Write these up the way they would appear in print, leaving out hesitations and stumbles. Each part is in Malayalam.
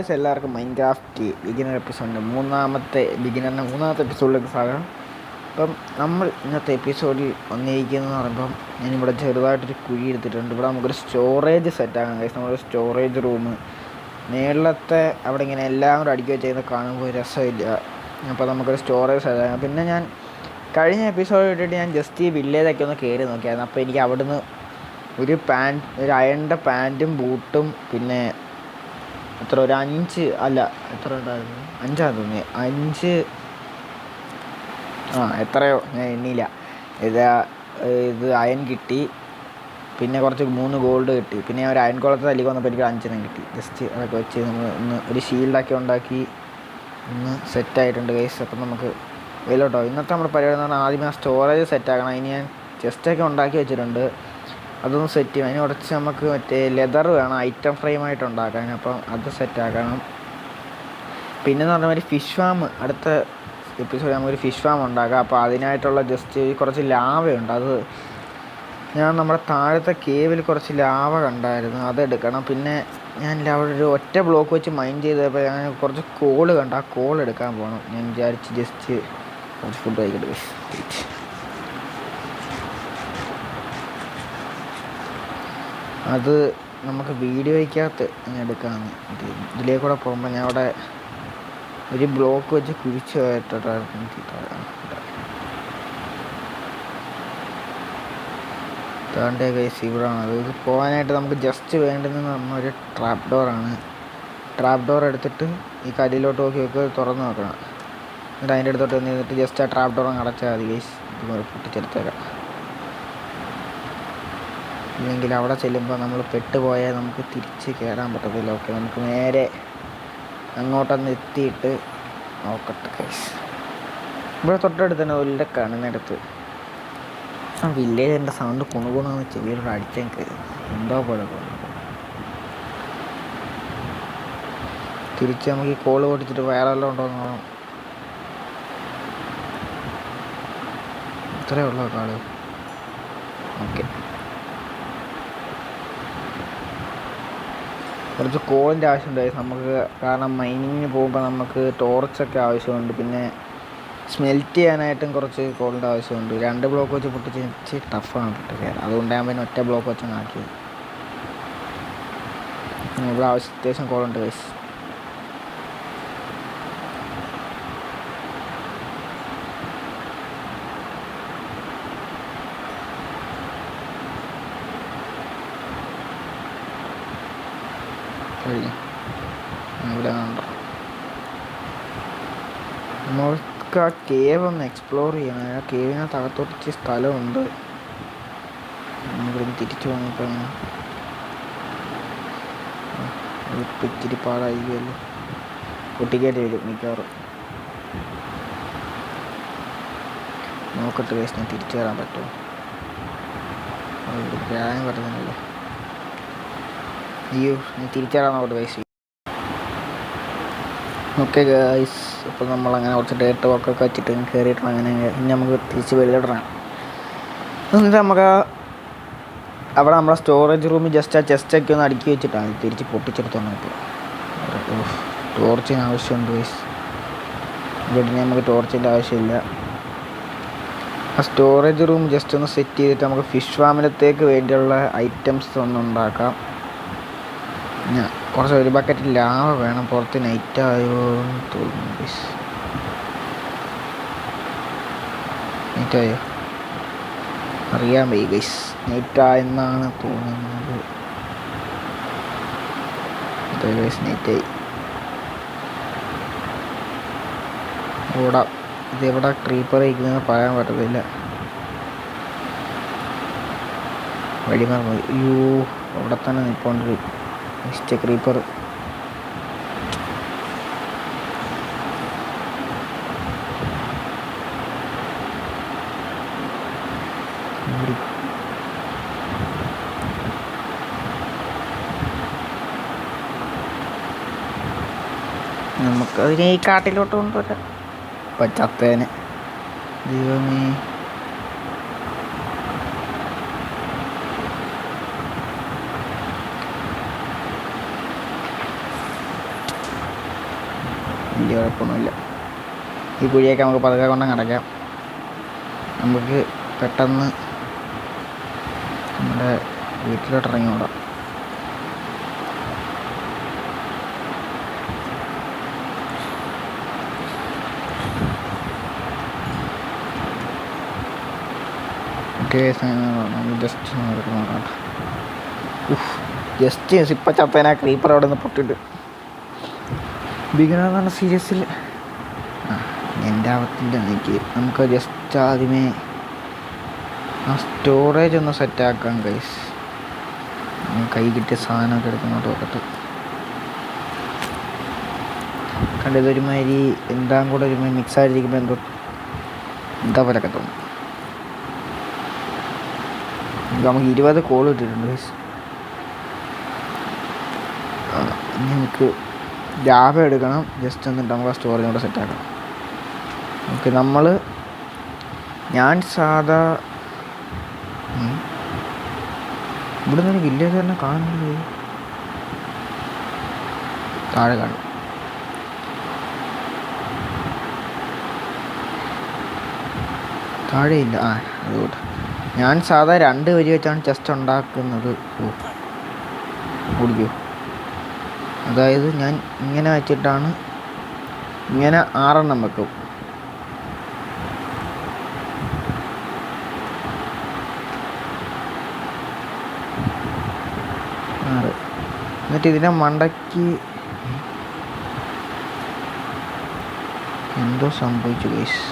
എല്ലാവർക്കും മൈൻക്രാഫ്റ്റ് ബിഗിനർ എപ്പിസോഡിൻ്റെ മൂന്നാമത്തെ എപ്പിസോഡിലേക്ക് സ്വാഗതം. അപ്പം നമ്മൾ ഇന്നത്തെ എപ്പിസോഡിൽ വന്നിരിക്കുന്നതെന്ന് പറയുമ്പം ഞാനിവിടെ ചെറുതായിട്ടൊരു കുഴി എടുത്തിട്ടുണ്ട്. ഇവിടെ നമുക്കൊരു സ്റ്റോറേജ് സെറ്റാക്കാം. നമ്മളൊരു സ്റ്റോറേജ് റൂം മേളത്തെ അവിടെ ഇങ്ങനെ എല്ലാം കൂടെ അടുക്കി വെച്ചേക്കുന്നത് കാണുമ്പോൾ രസമില്ല. അപ്പോൾ നമുക്കൊരു സ്റ്റോറേജ് സെറ്റാക്കാം. പിന്നെ ഞാൻ കഴിഞ്ഞ എപ്പിസോഡ് ഇട്ടിട്ട് ഞാൻ ജസ്റ്റ് ഈ വില്ലേജൊക്കെ ഒന്ന് കയറി നോക്കിയായിരുന്നു. അപ്പോൾ എനിക്ക് അവിടുന്ന് ഒരു അയണിൻ്റെ പാൻറ്റും ബൂട്ടും പിന്നെ എത്ര ഒരു 5 അല്ല എത്ര ഉണ്ടായിരുന്നു 5 തോന്നി 5 എത്രയോ ഞാൻ എണ്ണിയില്ല. ഇത് അയൺ കിട്ടി, പിന്നെ കുറച്ച് 3 ഗോൾഡ് കിട്ടി, പിന്നെ ഞാൻ ഒരു അയൺ കുളത്ത് തല്ലി വന്നപ്പോൾ എനിക്ക് 5 കിട്ടി. ജസ്റ്റ് അതൊക്കെ വെച്ച് നമ്മൾ ഒന്ന് ഒരു ഷീൽഡൊക്കെ ഉണ്ടാക്കി ഒന്ന് സെറ്റായിട്ടുണ്ട് ഗൈസ്. അപ്പം നമുക്ക് വെയിലോട്ടോ. ഇന്നത്തെ നമ്മുടെ പരിപാടി എന്ന് പറഞ്ഞാൽ ആദ്യമേ ആ സ്റ്റോറേജ് സെറ്റാക്കണം. അതിന് ഞാൻ ചെസ്റ്റൊക്കെ ഉണ്ടാക്കി വെച്ചിട്ടുണ്ട്, അതൊന്ന് സെറ്റ് ചെയ്യും. അതിന് കുറച്ച് നമുക്ക് മറ്റേ ലെതർ വേണം ഐറ്റം ഫ്രെയിമായിട്ട് ഉണ്ടാക്കാൻ. അപ്പം അത് സെറ്റാക്കണം. പിന്നെന്ന് പറഞ്ഞാൽ ഒരു ഫിഷ് ഫാം, അടുത്ത എപ്പിസോഡ് നമുക്കൊരു ഫിഷ് ഫാം ഉണ്ടാക്കാം. അപ്പോൾ അതിനായിട്ടുള്ള ജസ്റ്റ് കുറച്ച് ലാവയുണ്ട്. അത് ഞാൻ നമ്മുടെ താഴത്തെ കേവിൽ കുറച്ച് ലാവ കണ്ടായിരുന്നു, അതെടുക്കണം. പിന്നെ ഞാൻ അവിടെ ഒരു ഒറ്റ ബ്ലോക്ക് വെച്ച് മൈൻഡ് ചെയ്തപ്പോൾ ഞാൻ കുറച്ച് കോൾ കണ്ടു, ആ കോൾ എടുക്കാൻ പോകണം. ഞാൻ വിചാരിച്ച് ജസ്റ്റ് കുറച്ച് ഫുഡ് കഴിക്കട്ടെ. അത് നമുക്ക് വീഡിയോയ്ക്കകത്ത് എടുക്കാമെന്ന്. ഇതിലേക്ക് കൂടെ പോകുമ്പോൾ ഞാൻ അവിടെ ഒരു ബ്ലോക്ക് വെച്ച് കുഴിച്ച് താണ്ടേ ഗൈസ് ഇവിടെയാണ്. അത് പോകാനായിട്ട് നമുക്ക് ജസ്റ്റ് വേണ്ടുന്നതെന്ന് പറഞ്ഞാൽ ഒരു ട്രാപ്പ് ഡോറാണ്. ട്രാപ്പ് ഡോർ എടുത്തിട്ട് ഈ കല്ലിലോട്ട് നോക്കി തുറന്ന് നോക്കണം. എന്നിട്ട് അതിൻ്റെ അടുത്തോട്ട് നിന്നിട്ട് ജസ്റ്റ് ആ ട്രാപ്പ് ഡോർ അടച്ചാൽ മതി ഗൈസ്. ഇത് പൊട്ടിച്ചെടുത്തേക്കാം. ഇല്ലെങ്കിൽ അവിടെ ചെല്ലുമ്പോൾ നമ്മൾ പെട്ടുപോയാൽ നമുക്ക് തിരിച്ച് കയറാൻ പറ്റത്തില്ല. ഓക്കെ, നമുക്ക് നേരെ അങ്ങോട്ടൊന്ന് എത്തിയിട്ട് നോക്കട്ടെ ഗൈസ്. ഇവിടെ തൊട്ടടുത്ത് തന്നെ ഒല്ലെ കാണുന്നിടത്ത് ആ വില്ലേജിൻ്റെ സൗണ്ട് കുണുകുണെന്ന് ചെവിയിലൂടെ അടിച്ചെനിക്ക് എന്തോ പോലെ തോന്നുന്നു. തിരിച്ച് നമുക്ക് ഈ കോള് പൊട്ടിച്ചിട്ട് വേറെ വല്ലതും ഉണ്ടോ എന്ന് നോക്കണം. ഇത്രയേ ഉള്ളൂ കാള്. ഓക്കെ, കുറച്ച് കോളിൻ്റെ ആവശ്യമുണ്ട് നമുക്ക്. കാരണം മൈനിങ്ങിന് പോകുമ്പോൾ നമുക്ക് ടോർച്ചൊക്കെ ആവശ്യമുണ്ട്. പിന്നെ സ്മെൽറ്റ് ചെയ്യാനായിട്ടും കുറച്ച് കോളിൻ്റെ ആവശ്യമുണ്ട്. 2 ബ്ലോക്ക് വെച്ച് പൊട്ടിച്ച് ഇച്ചിരി ടഫാണ് പൊട്ടിക്കാൻ. അതുകൊണ്ട് ഞാൻ പിന്നെ ഒറ്റ ബ്ലോക്ക് വെച്ച് ആക്കിയത്. ഇവിടെ അത്യാവശ്യം കോളുണ്ട് ഗൈസ്. ഇവിടെ നമ്മൾക്ക് ആ കേവ് ഒന്ന് എക്സ്പ്ലോർ ചെയ്യണം. ആ കേവിനകത്ത് അകത്തോട്ട് സ്ഥലമുണ്ട്. നമ്മളിവിടെ തിരിച്ചു വന്നപ്പോൾ ഇപ്പം ഇച്ചിരി പാടായിരിക്കുമല്ലോ, പൊട്ടിക്കേണ്ടി വരും മിക്കവാറും. നോക്കട്ടെ വേസ്റ്റ് ഞാൻ തിരിച്ചു വരാൻ പറ്റുമോ. വരാൻ പറ്റുന്നില്ലല്ലോ. അയ്യോ, ഞാൻ തിരിച്ചറിയാൻ നോക്കട്ടെ ഗൈസ്. ഓക്കെ ഗൈസ്, അപ്പോൾ നമ്മളങ്ങനെ കുറച്ച് ഡേറ്റ് വർക്കൊക്കെ വെച്ചിട്ട് കയറിയിട്ടാണ്. അങ്ങനെ ഇനി നമുക്ക് തിരിച്ച് വെളിയിടണം. എന്നിട്ട് നമുക്ക് അവിടെ നമ്മളെ സ്റ്റോറേജ് റൂമിൽ ജസ്റ്റ് ആ ചെസ്റ്റൊക്കെ ഒന്ന് അടുക്കി വെച്ചിട്ടാണ് തിരിച്ച് പൊട്ടിച്ചെടുത്തോണ്ട്. ഇപ്പോൾ ടോർച്ചിന് ആവശ്യമുണ്ട് ഗൈസ്. ഇവിടെ നമുക്ക് ടോർച്ചിൻ്റെ ആവശ്യമില്ല. ആ സ്റ്റോറേജ് റൂം ജസ്റ്റ് ഒന്ന് സെറ്റ് ചെയ്തിട്ട് നമുക്ക് ഫിഷ് ഫാമിലത്തേക്ക് വേണ്ടിയുള്ള ഐറ്റംസ് ഒന്ന് ഉണ്ടാക്കാം. ഞാൻ കുറച്ച് ഒരു ബക്കറ്റ് ലാവ വേണം. പുറത്ത് നൈറ്റായോ എന്ന് തോന്നുന്നു ഗൈസ്. നൈറ്റായോ അറിയാൻ വയ്യ ഗൈസ്. നൈറ്റായെന്നാണ് തോന്നുന്നത്. അതെ ഗൈസ്, നൈറ്റായി. ഓടാം. ഇതെവിടെ ക്രീപ്പർ ഇരിക്കുന്നത് പറയാൻ പറ്റത്തില്ല. വഴിമാറി. അയ്യോ, അവിടെ തന്നെ നിൽപ്പുണ്ട് മിസ്റ്റർ ക്രീപ്പർ. നമുക്കതിനെ ഈ കാട്ടിലോട്ട് കൊണ്ടുവരാം. പച്ചത്തേനെ ദൈവമേ, വലിയ കുഴപ്പമൊന്നുമില്ല. ഈ കുഴിയൊക്കെ നമുക്ക് പതുക്കെ കൊണ്ട് അടയ്ക്കാം. നമുക്ക് പെട്ടെന്ന് നമ്മുടെ വീട്ടിലോട്ട് ഇറങ്ങി ഓടാം. ജസ്റ്റ് ഇപ്പം ചത്തേനെ ക്രീപ്പർ അവിടെ നിന്ന് പൊട്ടിട്ട് ബിഗിനർ എന്ന് പറഞ്ഞ സീരീസിൽ എൻ്റെ ആവത്തില്ല എനിക്ക്. നമുക്ക് ജസ്റ്റ് ആദ്യമേ ആ സ്റ്റോറേജ് ഒന്ന് സെറ്റാക്കാം ഗൈസ്. കൈ കിട്ടിയ സാധനമൊക്കെ എടുക്കുന്നോട്ട് നോക്കട്ടെ. കണ്ടതൊരുമാതിരി എല്ലാം കൂടെ ഒരുമാതിരി മിക്സ് ആയിരിക്കുമ്പോൾ എന്താ പോലൊക്കെ തോന്നും. നമുക്ക് 20 കോൾ കിട്ടിയിട്ടുണ്ട് ഗൈസ്. ഇനി നമുക്ക് ജാവ എടുക്കണം. ജസ്റ്റ് എന്നിട്ട് നമുക്ക് ആ സ്റ്റോറേജ് കൂടെ സെറ്റാക്കണം. ഓക്കെ, ഞാൻ സാധാ ഇവിടെ നിന്ന് വില്ലേജ് തന്നെ കാണുന്നത് താഴെ കാണും. താഴെയില്ല. അതുകൊണ്ട് ഞാൻ സാധാ 2 വരി വെച്ചാണ് ചെസ്റ്റ് ഉണ്ടാക്കുന്നത്. ഓടിക്കോ. അതായത് ഞാൻ ഇങ്ങനെ വെച്ചിട്ടാണ് ഇങ്ങനെ 6 എണ്ണം വെക്കും. എന്നിട്ട് ഇതിനെ മണ്ടയ്ക്ക് എന്തോ സംഭവിച്ചു ഗൈസ്.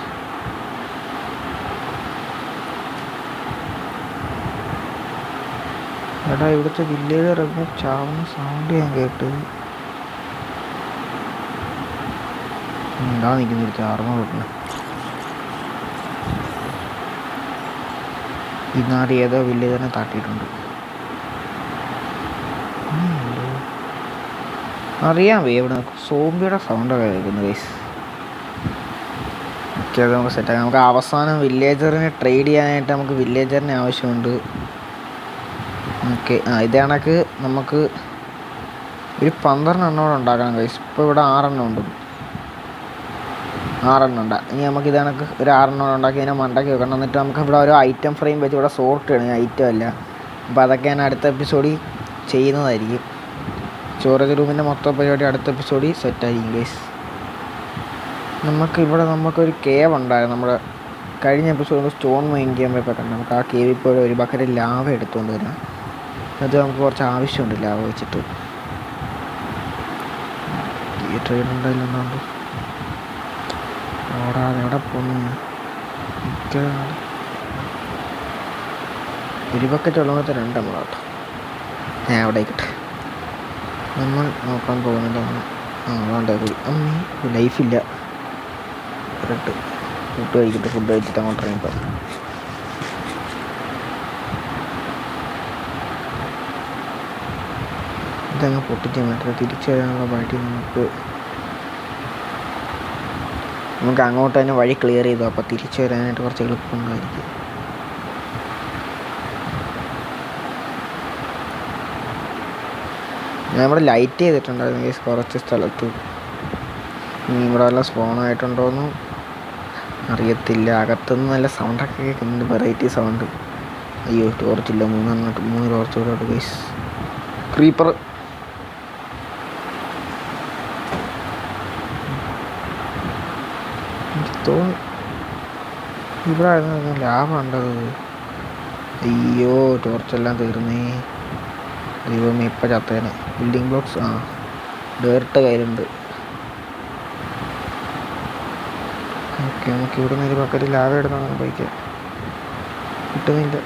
എടാ, ഇവിടുത്തെ വില്ലേജ് ഇറങ്ങി ചാവുന്ന സൗണ്ട് ഞാൻ കേട്ട്. എന്താ നിൽക്കുന്നിടത്ത് ആർമ കിട്ടണം. ഇന്നാടി ഏതോ വില്ലേജ് തന്നെ താട്ടിയിട്ടുണ്ട്. അറിയാൻ വയ്യ. ഇവിടെ സോംബിയുടെ സൗണ്ടൊക്കെ കേൾക്കുന്നു ഗൈസ്. ഓക്കെ, അത് നമുക്ക് സെറ്റാക്കാം. നമുക്ക് അവസാനം വില്ലേജറിനെ ട്രേഡ് ചെയ്യാനായിട്ട് നമുക്ക് വില്ലേജറിനെ ആവശ്യമുണ്ട്. ഓക്കെ, ഇത് കണക്ക് നമുക്ക് ഒരു 12 എണ്ണം കൂടെ ഉണ്ടാക്കണം ഗൈസ്. ഇപ്പോൾ ഇവിടെ 6 എണ്ണം ഉണ്ട്. 6 എണ്ണം ഉണ്ട്. ഇനി നമുക്ക് ഇത് കണക്ക് ഒരു 6 എണ്ണം ഉണ്ടാക്കി അതിനെ മണ്ടക്കി വെക്കണം. എന്നിട്ട് നമുക്ക് ഇവിടെ ഓരോ ഐറ്റം ഫ്രെയിം വെച്ച് ഇവിടെ സോർട്ട് ചെയ്യണം. ഐറ്റം അല്ല. അപ്പോൾ അതൊക്കെ ഞാൻ അടുത്ത എപ്പിസോഡിൽ ചെയ്യുന്നതായിരിക്കും. സ്റ്റോറേജ് റൂമിൻ്റെ മൊത്തം പരിപാടി അടുത്ത എപ്പിസോഡിൽ സെറ്റായിരിക്കും ഗൈസ്. നമുക്കൊരു കേവ് ഉണ്ടായിരുന്നു. നമ്മുടെ കഴിഞ്ഞ എപ്പിസോഡിൽ സ്റ്റോൺ മൈൻ ചെയ്യാൻ പോയപ്പോൾ കണ്ടു. നമുക്ക് ആ കേവിൽ ഇപ്പോൾ ഒരു ബക്കറ്റ് ലാവ എടുത്തുകൊണ്ട് വരാം. അത് നമുക്ക് കുറച്ച് ആവശ്യമുണ്ട് ലാവ വെച്ചിട്ട്. ഈ ട്രെയിൻ ഉണ്ടായില്ലോണ്ട് ഓടാതെ എവിടെ പോകുന്നു. ഒരു ബക്കറ്റ് ഉള്ളവത്തെ 2 എണ്ണം കേട്ടോ. ഞാൻ അവിടെ ആയിക്കട്ടെ. നമ്മൾ നോക്കാൻ പോകുന്നില്ല. വേണ്ട പോയി. ലൈഫില്ല. ഫുഡ് കഴിച്ചിട്ട് അങ്ങോട്ട് ഇറങ്ങിപ്പോൾ ഇതങ്ങ് പൊട്ടിച്ച് മാറ്റില്ല. തിരിച്ചു വരാനുള്ള വഴി നമുക്ക് അങ്ങോട്ട് തന്നെ വഴി ക്ലിയർ ചെയ്തു. അപ്പോൾ തിരിച്ചു വരാനായിട്ട് കുറച്ച് എളുപ്പമുണ്ടായിരിക്കും. ഞാൻ ഇവിടെ ലൈറ്റ് ചെയ്തിട്ടുണ്ടായിരുന്നു കുറച്ച് സ്ഥലത്ത്. ഇവിടെ വല്ല സ്പോണായിട്ടുണ്ടോയെന്നും അറിയത്തില്ല. അകത്തുനിന്ന് നല്ല സൗണ്ടൊക്കെ കേൾക്കുന്നുണ്ട്. Variety sound. അയ്യോ, ടോർച്ചില്ല. 3 ടോർച്ച് കൂടെ ഗൈസ്. ക്രീപ്പർ തോന്നി ഇവിടെ ആയിരുന്നു ലാഭം ഉണ്ടത്. അയ്യോ, ടോർച്ചെല്ലാം തീർന്നേ. ദൈവമേ, ഇപ്പം ചത്തേനെ. ബിൽഡിംഗ് ബ്ലോക്സ് ഡേർട്ട് കയ്യിലുണ്ട്. ഓക്കെ, നമുക്ക് ഇവിടെ നിന്ന് ഒരു ബക്കറ്റ് ലാവ എടുത്താണ് ബൈക്ക്. കിട്ടുന്നില്ല.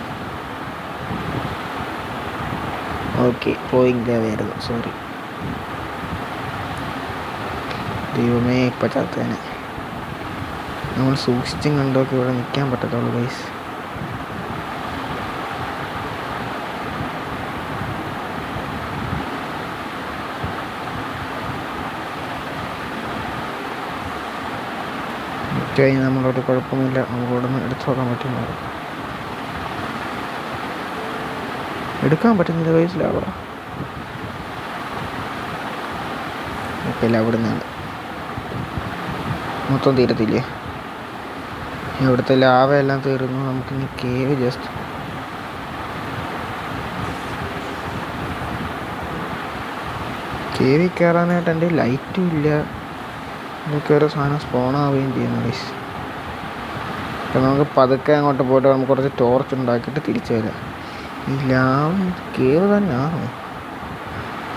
ഓക്കെ, പോയിങ് ലാവയായിരുന്നു. സോറി. ദൈവമേ, ഇപ്പം ചത്തേനെ. നമ്മൾ സൂക്ഷിച്ചും കണ്ടൊക്കെ ഇവിടെ നിൽക്കാൻ പറ്റത്തുള്ളൂ ഗൈസ്. കഴിഞ്ഞ് നമ്മളോട് കുഴപ്പമൊന്നുമില്ല. നമുക്ക് ഇവിടെ നിന്ന് എടുത്തു നോക്കാൻ പറ്റുമോ? എടുക്കാൻ പറ്റുന്നില്ല ഗൈസ്. ലാവ ഓക്കെ, അവിടെ നിന്നാണ്. മൊത്തം തീരത്തില്ലേ? ഇവിടുത്തെ ലാവയെല്ലാം തീർന്നു. നമുക്കിനി കേവ് ജസ്റ്റ് കേവിൽ കയറാനായിട്ട് എൻ്റെ ലൈറ്റും ഇല്ല. ഇതൊക്കെ ഓരോ സാധനം സ്പോണാവുകയും ചെയ്യുന്നു ഗൈസ്. അപ്പം നമുക്ക് പതുക്കെ അങ്ങോട്ട് പോയിട്ട് നമുക്ക് കുറച്ച് ടോർച്ച് ഉണ്ടാക്കിയിട്ട് തിരിച്ചു വരാം. ഈ കേവ് തന്നെയാണോ?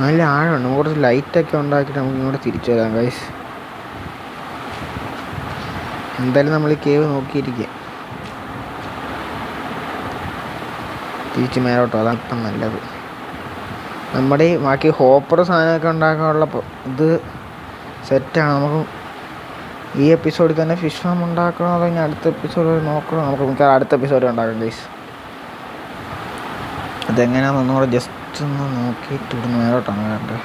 നല്ല ആഴമുണ്ട്. നമുക്ക് കുറച്ച് ലൈറ്റൊക്കെ ഉണ്ടാക്കിയിട്ട് നമുക്ക് ഇങ്ങോട്ട് തിരിച്ചു വരാം ഗൈസ്. എന്തായാലും നമ്മൾ ഈ കേവ് നോക്കിയിരിക്കുക. തിരിച്ച് മേലോട്ടോ, അതാണ് ഇപ്പം നല്ലത്. നമ്മുടെ ഈ ബാക്കി ഹോപ്പർ സാധനമൊക്കെ ഉണ്ടാക്കാനുള്ള ഇത് സെറ്റാണ്. നമുക്ക് ഈ എപ്പിസോഡിൽ തന്നെ ഫിഷ് ഫാം ഉണ്ടാക്കണോ അതോ ഇനി അടുത്ത എപ്പിസോഡ് നോക്കണോ? നമുക്ക് അടുത്ത എപ്പിസോഡ് ഉണ്ടാക്കാം ഗൈസ്. അതെങ്ങനെയാണെന്ന് ഒന്നുകൂടെ ജസ്റ്റ് ഒന്ന് നോക്കിയിട്ട് ഇവിടുന്ന് മേലോട്ടാണ് വേണ്ടത്.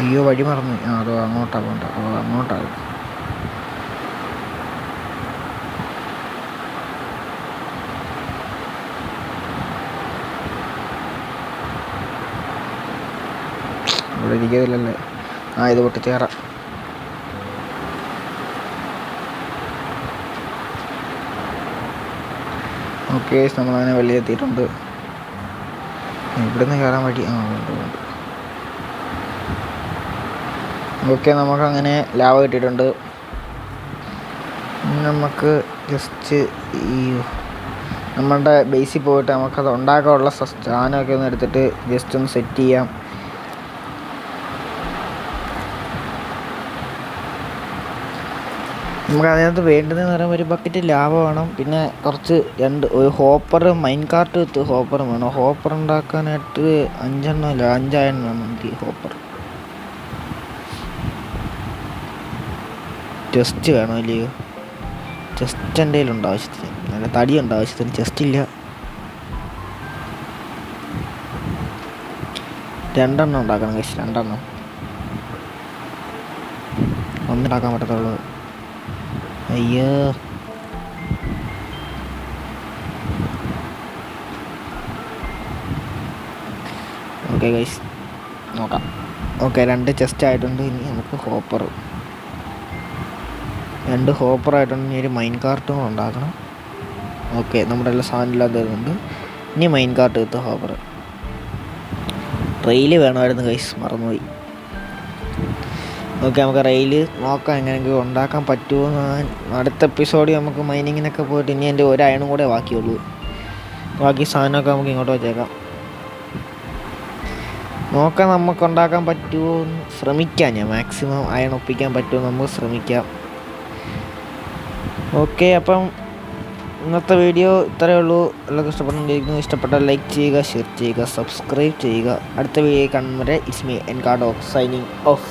അയ്യോ വഴി മറന്നു. അതോ അങ്ങോട്ടാണ് വേണ്ട. അങ്ങോട്ടാണ്. ഇവിടെ ഇരിക്കത്തില്ലല്ലേ? ഇത് പൊട്ടിച്ചേറാം. ഓക്കെ, നമ്മളങ്ങനെ വെളിയെത്തിയിട്ടുണ്ട്. ഇവിടുന്ന് കയറാൻ വഴി ഉണ്ട്. ഓക്കെ, നമുക്കങ്ങനെ ലാവ കിട്ടിയിട്ടുണ്ട്. നമുക്ക് ജസ്റ്റ് ഈ നമ്മളുടെ ബേസിൽ പോയിട്ട് നമുക്കത് ഉണ്ടാക്കാനുള്ള സാധനമൊക്കെ ഒന്ന് എടുത്തിട്ട് ജസ്റ്റ് ഒന്ന് സെറ്റ് ചെയ്യാം. നമുക്ക് അതിനകത്ത് വേണ്ടതെന്ന് പറയുമ്പോൾ ഒരു ബക്കറ്റ് ലാവ വേണം. പിന്നെ കുറച്ച് ഒരു ഹോപ്പർ, മൈൻ കാർട്ട് വിത്ത് ഹോപ്പറും വേണം. ഹോപ്പർ ഉണ്ടാക്കാനായിട്ട് 5 അയൺ വേണം നമുക്ക്. ഈ ഹോപ്പർ ചെസ്റ്റ് വേണം ഇല്ലയോ? ചെസ്റ്റ് എൻ്റെ കയ്യിലുണ്ട് ആവശ്യത്തിന്. നല്ല തടിയുണ്ട് ആവശ്യത്തിന്. ചെസ്റ്റ് ഇല്ല. 2 ഉണ്ടാക്കണം കഴിച്ച്. 2 ഒന്നുണ്ടാക്കാൻ പറ്റത്തുള്ളൂ. അയ്യോ, ഓക്കെ ഗൈസ് നോക്കാം. ഓക്കെ, 2 ചെസ്റ്റ് ആയിട്ടുണ്ട്. ഇനി നമുക്ക് 2 ഹോപ്പറായിട്ടുണ്ട്. ഇനി ഒരു മൈൻ കാർട്ടും ഉണ്ടാക്കണം. ഓക്കെ, നമ്മുടെ എല്ലാം സാധനം ഇല്ലാതെ വരുന്നുണ്ട്. ഇനി മൈൻ കാർട്ട് വിത്ത് ഹോപ്പർ. റെയില് വേണമായിരുന്നു ഗൈസ്, മറന്നുപോയി. ഓക്കെ, നമുക്ക് റെയില് നോക്കാം എങ്ങനെയെങ്കിലും ഉണ്ടാക്കാൻ പറ്റുമോ. അടുത്ത എപ്പിസോഡിൽ നമുക്ക് മൈനിങ്ങിനൊക്കെ പോയിട്ട് ഇനി എൻ്റെ 1 അയണും കൂടെ ബാക്കിയുള്ളൂ. ബാക്കി സാധനമൊക്കെ നമുക്ക് ഇങ്ങോട്ട് വെച്ചേക്കാം. നോക്കാം നമുക്ക് ഉണ്ടാക്കാൻ പറ്റുമോ എന്ന് ശ്രമിക്കാം. ഞാൻ മാക്സിമം അയൺ ഒപ്പിക്കാൻ പറ്റുമോ നമുക്ക് ശ്രമിക്കാം. ഓക്കെ, അപ്പം ഇന്നത്തെ വീഡിയോ ഇത്രയേ ഉള്ളൂ. എല്ലാവർക്കും ഇഷ്ടപ്പെടുന്നുണ്ടായിരിക്കുന്നു. ഇഷ്ടപ്പെട്ടാൽ ലൈക്ക് ചെയ്യുക, ഷെയർ ചെയ്യുക, സബ്സ്ക്രൈബ് ചെയ്യുക. അടുത്ത വീഡിയോ കാണും വരെ ഇറ്റ്സ് മീ എൻകാർഡോ സൈനിങ് ഓഫ്.